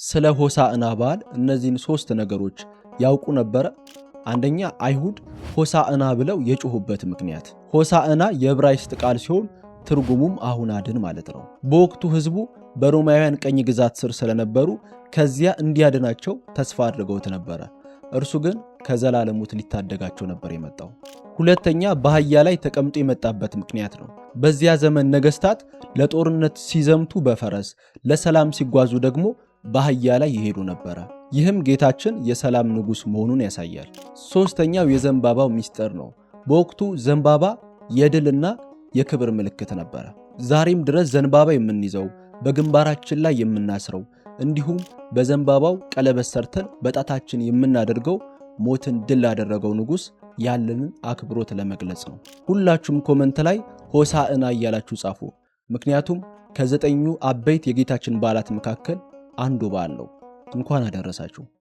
ስለ ሆሳዕና በዓል እነዚህን ሶስት ነገሮች ያውቁ ነበር? አንደኛ አይሁድ ሆሳዕና ብለው የጮሁበት ምክንያት። ሆሳዕና የዕብራይስጥ ቃል ሲሆን ትርጉሙም አሁን አድን ማለት ነው። በወቅቱ ህዝቡ በሮማውያን ቀኝ ግዛት ስር ስለነበሩ ከዚያ እንዲያድናቸው ተስፋ አድርገውት ነበረ። እርሱ ግን ከዘላለም ሞት ሊታደጋቸው ነበር የመጣው። ሁለተኛ በአህያ ላይ ተቀምጦ የመጣበት ምክንያት ነው። በዚያ ዘመን ነገስታት ለጦርነት ሲዘምቱ በፈረስ ለሰላም ሲጓዙ ደግሞ በአህያ ላይ ይሄዱ ነበረ። ይህም ጌታችን የሰላም ንጉስ መሆኑን ያሳያል። ሶስተኛው የዘንባባው ሚስጥር ነው። በወቅቱ ዘንባባ የድልና የክብር ምልክት ነበረ። ዛሬም ድረስ ዘንባባ የምንይዘው በግንባራችን ላይ የምናስረው እንዲሁም በዘንባባው ቀለበት ሰርተን በጣታችን የምናደርገው ሞትን ድል ላደረገው ንጉስ ያለንን አክብሮት ለመግለጽ ነው። ሁላችሁም ኮመንት ላይ ሆሳዕና እያላችሁ ጻፉ። ምክንያቱም ከ9 አበይት የጌታችን በዓላት መካከል አንዱ በዓል ነው። እንኳን አደረሳችሁ።